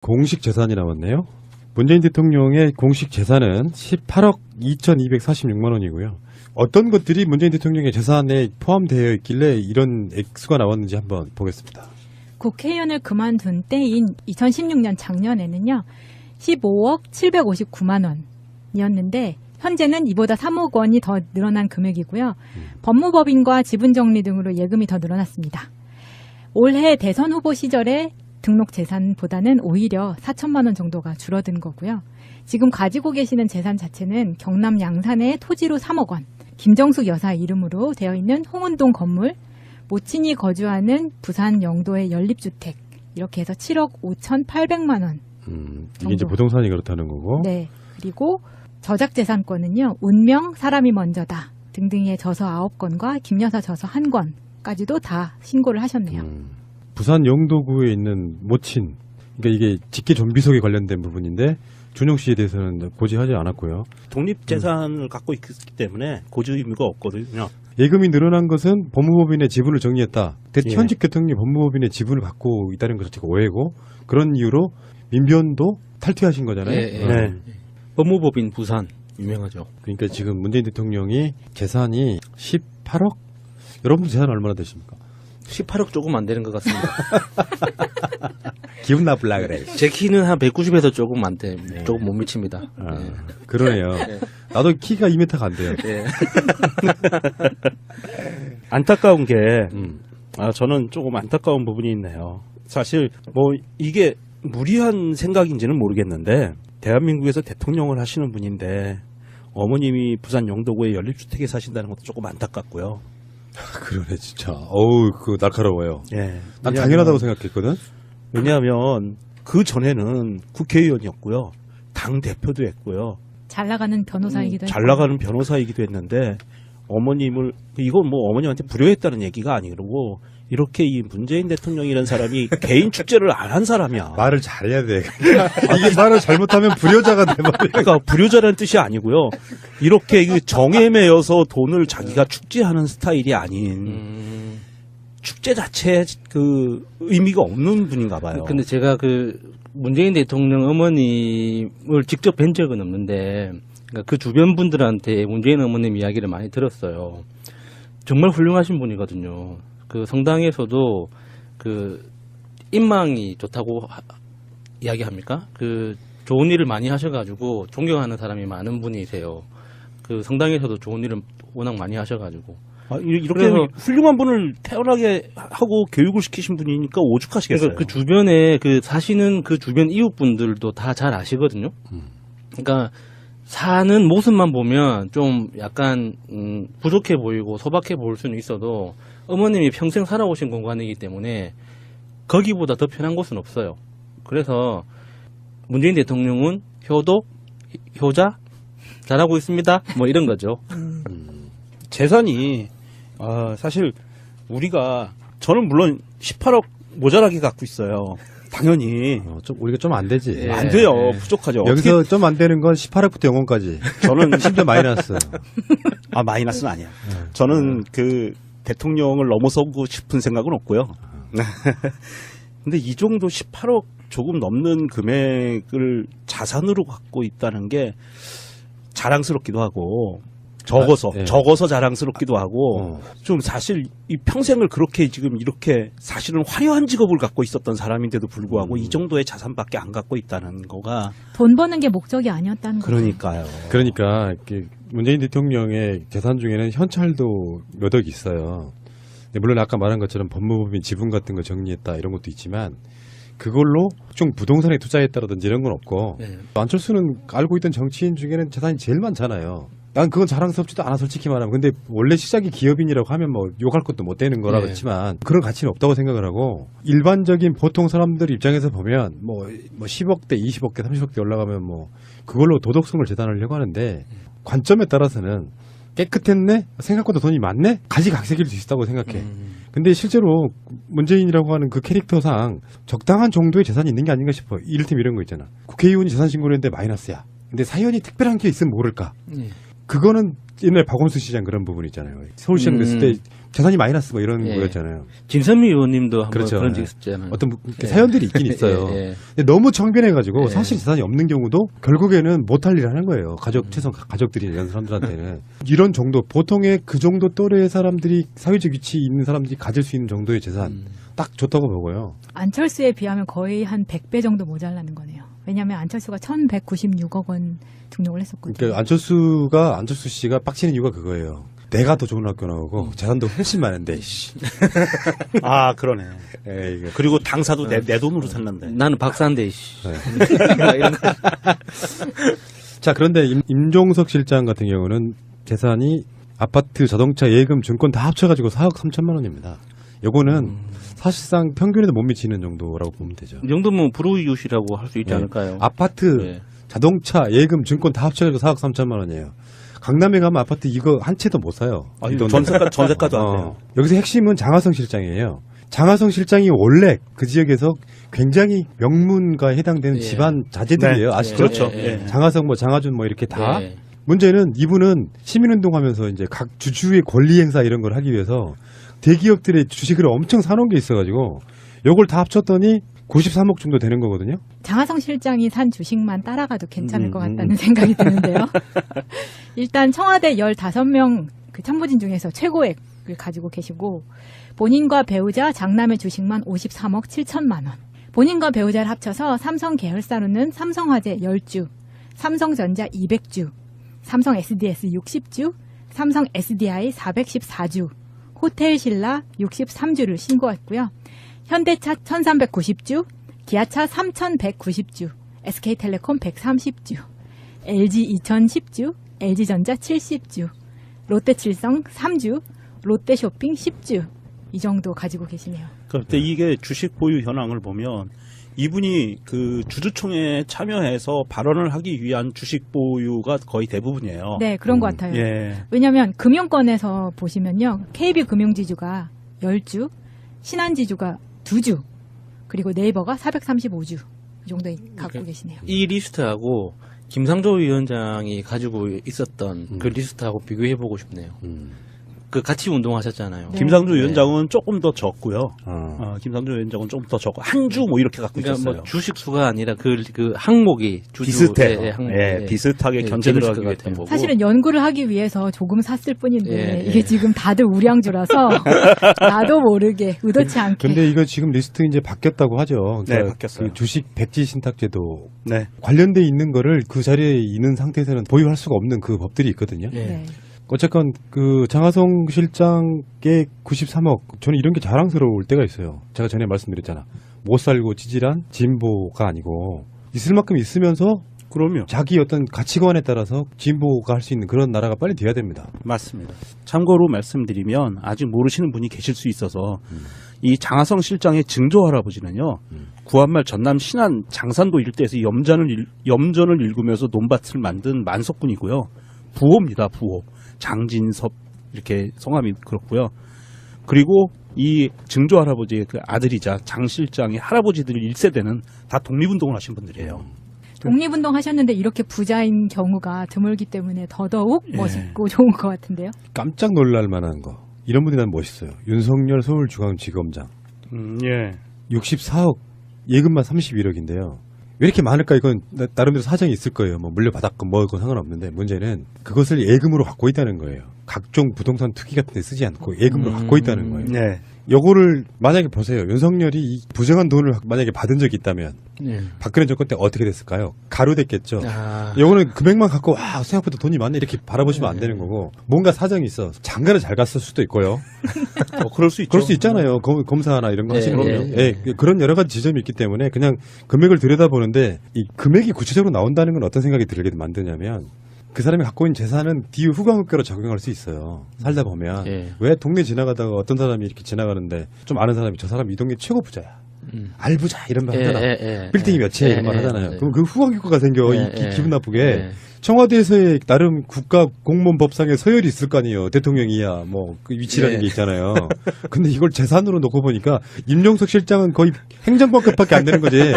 공식 재산이 나왔네요. 문재인 대통령의 공식 재산은 18억 2,246만 원이고요. 어떤 것들이 문재인 대통령의 재산에 포함되어 있길래 이런 액수가 나왔는지 한번 보겠습니다. 국회의원을 그만둔 때인 2016년 작년에는요. 15억 759만 원이었는데 현재는 이보다 3억 원이 더 늘어난 금액이고요. 법무법인과 지분정리 등으로 예금이 더 늘어났습니다. 올해 대선 후보 시절에 등록 재산보다는 오히려 4천만 원 정도가 줄어든 거고요. 지금 가지고 계시는 재산 자체는 경남 양산의 토지로 3억 원, 김정숙 여사 이름으로 되어 있는 홍은동 건물, 모친이 거주하는 부산 영도의 연립주택, 이렇게 해서 7억 5,800만 원. 이게 이제 부동산이 그렇다는 거고. 네. 그리고 저작재산권은요. 운명, 사람이 먼저다 등등의 저서 9건과 김여사 저서 1건까지도 다 신고를 하셨네요. 부산 영도구에 있는 모친, 그러니까 이게 직계 좀비속에 관련된 부분인데 준용 씨에 대해서는 고지하지 않았고요. 독립재산을 갖고 있기 때문에 고지 의무가 없거든요. 예금이 늘어난 것은 법무법인의 지분을 정리했다. 예. 현직 대통령이 법무법인의 지분을 갖고 있다는 것 자체가 오해고, 그런 이유로 민변도 탈퇴하신 거잖아요. 네. 법무법인 부산 유명하죠. 그러니까 지금 문재인 대통령이 재산이 18억? 여러분 재산 얼마나 되십니까? 18억 조금 안 되는 것 같습니다. 기분 나쁠라 그래. 제 키는 한 190에서 조금 안 돼. 조금 못 미칩니다. 아, 네. 그러네요. 나도 키가 2m가 안 돼요. 네. 안타까운 게 저는 조금 안타까운 부분이 있네요. 사실 뭐 이게 무리한 생각인지는 모르겠는데 대한민국에서 대통령을 하시는 분인데 어머님이 부산 영도구의 연립주택에 사신다는 것도 조금 안타깝고요. 그러네 진짜. 어우, 그거 날카로워요. 예. 난 당연하다고 생각했거든. 왜냐하면 그 전에는 국회의원이었고요. 당 대표도 했고요. 잘 나가는 변호사이기도 잘 했고. 나가는 변호사이기도 했는데 어머님을, 이건 뭐 어머님한테 불효했다는 얘기가 아니고 이렇게 이 문재인 대통령이라는 사람이 개인 축제를 안 한 사람이야. 말을 잘해야 돼. 이게 말을 잘못하면 불효자가 돼버려. 그러니까 불효자라는 뜻이 아니고요. 이렇게 정에 매여서 돈을 자기가 축제하는 스타일이 아닌 축제 자체에 그 의미가 없는 분인가 봐요. 근데 제가 그 문재인 대통령 어머님을 직접 뵌 적은 없는데 그러니까 그 주변 분들한테 문재인 어머님 이야기를 많이 들었어요. 정말 훌륭하신 분이거든요. 그 성당에서도 그 인망이 좋다고 이야기합니까? 그 좋은 일을 많이 하셔가지고 존경하는 사람이 많은 분이세요. 그 성당에서도 좋은 일을 워낙 많이 하셔가지고. 이렇게 그래서 훌륭한 분을 태어나게 하고 교육을 시키신 분이니까 오죽하시겠어요. 그러니까 그 주변에 그 사시는 그 주변 이웃분들도 다 잘 아시거든요. 그러니까 사는 모습만 보면 좀 약간 부족해 보이고 소박해 보일 수는 있어도 어머님이 평생 살아오신 공간이기 때문에 거기보다 더 편한 곳은 없어요. 그래서 문재인 대통령은 효도, 효자 잘하고 있습니다. 뭐 이런 거죠. 재산이 사실 저는 물론 18억 모자라게 갖고 있어요. 당연히 우리가 좀 안 되지. 예. 안 돼요. 부족하죠. 여기서 좀 안 되는 건 18억부터 0원까지. 저는 심지어 마이너스. 마이너스는 아니야. 저는 그 대통령을 넘어서고 싶은 생각은 없고요. 근데 이 정도 18억 조금 넘는 금액을 자산으로 갖고 있다는 게 자랑스럽기도 하고 적어서 자랑스럽기도 하고 좀 사실 이 평생을 그렇게 지금 이렇게 사실은 화려한 직업을 갖고 있었던 사람인데도 불구하고 이 정도의 자산밖에 안 갖고 있다는 거가 돈 버는 게 목적이 아니었다는 거죠. 그러니까요. 그러니까 문재인 대통령의 재산 중에는 현찰도 몇 억 있어요. 물론 아까 말한 것처럼 법무법인 지분 같은 거 정리했다 이런 것도 있지만 그걸로 좀 부동산에 투자했다라든지 이런 건 없고 안철수는 알고 있던 정치인 중에는 재산이 제일 많잖아요. 난 그건 자랑스럽지도 않아 솔직히 말하면. 근데 원래 시작이 기업인이라고 하면 뭐 욕할 것도 못 되는 거라 그렇지만 그런 가치는 없다고 생각을 하고 일반적인 보통 사람들 입장에서 보면 뭐 10억대, 20억대, 30억대 올라가면 뭐 그걸로 도덕성을 재단하려고 하는데 관점에 따라서는 깨끗했네? 생각보다 돈이 많네? 가지각색일 수 있다고 생각해. 근데 실제로 문재인이라고 하는 그 캐릭터상 적당한 정도의 재산이 있는 게 아닌가 싶어. 이를테면 이런 거 있잖아. 국회의원이 재산 신고를 했는데 마이너스야. 근데 사연이 특별한 게 있으면 모를까? 그거는 옛날 박원순 시장 그런 부분 있잖아요. 서울시장 됐을 때 재산이 마이너스 뭐 이런 예. 거였잖아요. 진선미 의원님도 한번 그렇죠. 그런 적 예. 있었잖아요. 어떤 예. 사연들이 있긴 있어요. 예. 근데 너무 청변해가지고 예. 사실 재산이 없는 경우도 결국에는 못할 일을 하는 거예요. 최소한 가족들이 이런 사람들한테는. 이런 정도, 보통의 그 정도 또래의 사람들이 사회적 위치에 있는 사람들이 가질 수 있는 정도의 재산 딱 좋다고 보고요. 안철수에 비하면 거의 한 100배 정도 모자라는 거네요. 왜냐하면 안철수가 1,196억 원 등록을 했었거든요. 그러니까 안철수 씨가 빡치는 이유가 그거예요. 내가 더 좋은 학교 나오고 재산도 훨씬 많은데. 씨. 아, 그러네. 에이, 이거. 그리고 당사도 내 돈으로 샀는데. 나는 박사인데 씨. 네. 이런 거. 자, 그런데 임종석 실장 같은 경우는 재산이 아파트, 자동차, 예금, 증권 다 합쳐가지고 4억 3천만 원입니다. 요거는 사실상 평균에도 못 미치는 정도라고 보면 되죠. 이 정도면 불우이웃이라고 할 수 있지 네. 않을까요? 아파트, 네. 자동차, 예금, 증권 다 합쳐가지고 4억 3천만 원이에요. 강남에 가면 아파트 이거 한 채도 못 사요. 아니, 이 돈으로. 전세가도 안 돼요. 여기서 핵심은 장하성 실장이에요. 장하성 실장이 원래 그 지역에서 굉장히 명문가에 해당되는 예. 집안 자제들이에요. 네. 아시죠? 그렇죠. 예. 장하성, 뭐 장하준 뭐 이렇게 다. 네. 문제는 이분은 시민운동하면서 이제 각 주주의 권리 행사 이런 걸 하기 위해서 대기업들의 주식을 엄청 사놓은 게 있어가지고 요걸 다 합쳤더니 93억 정도 되는 거거든요. 장하성 실장이 산 주식만 따라가도 괜찮을 것 같다는 생각이 드는데요. 일단 청와대 15명 그 참모진 중에서 최고액을 가지고 계시고 본인과 배우자 장남의 주식만 53억 7천만 원. 본인과 배우자를 합쳐서 삼성 계열사로는 삼성화재 10주, 삼성전자 200주, 삼성 SDS 60주, 삼성 SDI 414주, 호텔신라 63주를 신고했고요. 현대차 1390주, 기아차 3190주, SK텔레콤 130주, LG 2010주, LG전자 70주, 롯데칠성 3주, 롯데쇼핑 10주 이 정도 가지고 계시네요. 그런데 이게 주식 보유 현황을 보면 이분이 그 주주총회에 참여해서 발언을 하기 위한 주식 보유가 거의 대부분이에요. 네, 그런 것 같아요. 예. 왜냐하면 금융권에서 보시면요. KB금융지주가 10주, 신한지주가 2주, 그리고 네이버가 435주 이 정도 갖고 계시네요. 이 리스트하고 김상조 위원장이 가지고 있었던 그 리스트하고 비교해보고 싶네요. 그 같이 운동하셨잖아요. 네. 김상조 위원장은 조금 더 적고요. 어. 김상조 위원장은 조금 더 적고 한 주 뭐 이렇게 갖고 그러니까 있었어요. 뭐 주식 수가 아니라 그 항목이 비슷해요. 항목, 예, 비슷하게 견제를 재밌을 하기 것 위했던 같아요. 거고. 사실은 연구를 하기 위해서 조금 샀을 뿐인데 예, 이게 예. 지금 다들 우량주라서 나도 모르게 의도치 않게. 근데 이거 지금 리스트 이제 바뀌었다고 하죠. 네, 바뀌었어요. 그 주식 백지 신탁제도 네. 관련돼 있는 거를 그 자리에 있는 상태에서는 보유할 수가 없는 그 법들이 있거든요. 예. 네. 어쨌건 그 장하성 실장의 93억 저는 이런 게 자랑스러울 때가 있어요. 제가 전에 말씀드렸잖아. 못 살고 찌질한 진보가 아니고 있을 만큼 있으면서 그럼요. 자기 어떤 가치관에 따라서 진보가 할 수 있는 그런 나라가 빨리 돼야 됩니다. 맞습니다. 참고로 말씀드리면 아직 모르시는 분이 계실 수 있어서 이 장하성 실장의 증조 할아버지는요. 구한말 전남 신안 장산도 일대에서 염전을 일구면서 논밭을 만든 만석군이고요. 부호입니다. 부호. 장진섭 이렇게 성함이 그렇고요. 그리고 이 증조 할아버지의 그 아들이자 장 실장의 할아버지들 1세대는 다 독립운동을 하신 분들이에요. 독립운동 하셨는데 이렇게 부자인 경우가 드물기 때문에 더더욱 예. 멋있고 좋은 것 같은데요. 깜짝 놀랄 만한 거. 이런 분이 난 멋있어요. 윤석열 서울중앙지검장. 예. 64억, 예금만 31억인데요. 왜 이렇게 많을까? 이건 나름대로 사정이 있을 거예요. 뭐 물려받았건 뭐건 상관없는데 문제는 그것을 예금으로 갖고 있다는 거예요. 각종 부동산 투기 같은 데 쓰지 않고 예금으로 갖고 있다는 거예요. 네. 요거를 만약에 보세요. 윤석열이 이 부정한 돈을 만약에 받은 적이 있다면 예. 박근혜 정권 때 어떻게 됐을까요? 가루됐겠죠. 아, 요거는 금액만 갖고 와 생각보다 돈이 많네 이렇게 바라보시면 안 되는 거고 뭔가 사정이 있어. 장가를 잘 갔을 수도 있고요. 그럴 수 있죠. 그럴 수 있잖아요. 검사나 이런 거 예, 하시는 분들. 예, 예, 그런 여러 가지 지점이 있기 때문에 그냥 금액을 들여다보는데 이 금액이 구체적으로 나온다는 건 어떤 생각이 들게 만드냐면 그 사람이 갖고 있는 재산은 뒤에 후광흑가로 적용할 수 있어요. 살다 보면 예. 왜 동네 지나가다가 어떤 사람이 이렇게 지나가는데 좀 아는 사람이 저 사람 이 동네 최고 부자야. 알부자 이런 말 하잖아. 빌딩이 몇이야 이런 말 하잖아요. 그럼 그 후광효과가 생겨 기분 나쁘게 청와대에서의 나름 국가 공무원 법상의 서열이 있을 거 아니에요. 대통령이야 뭐 그 위치라는 게 있잖아요. 근데 이걸 재산으로 놓고 보니까 임종석 실장은 거의 행정관급밖에 안 되는 거지.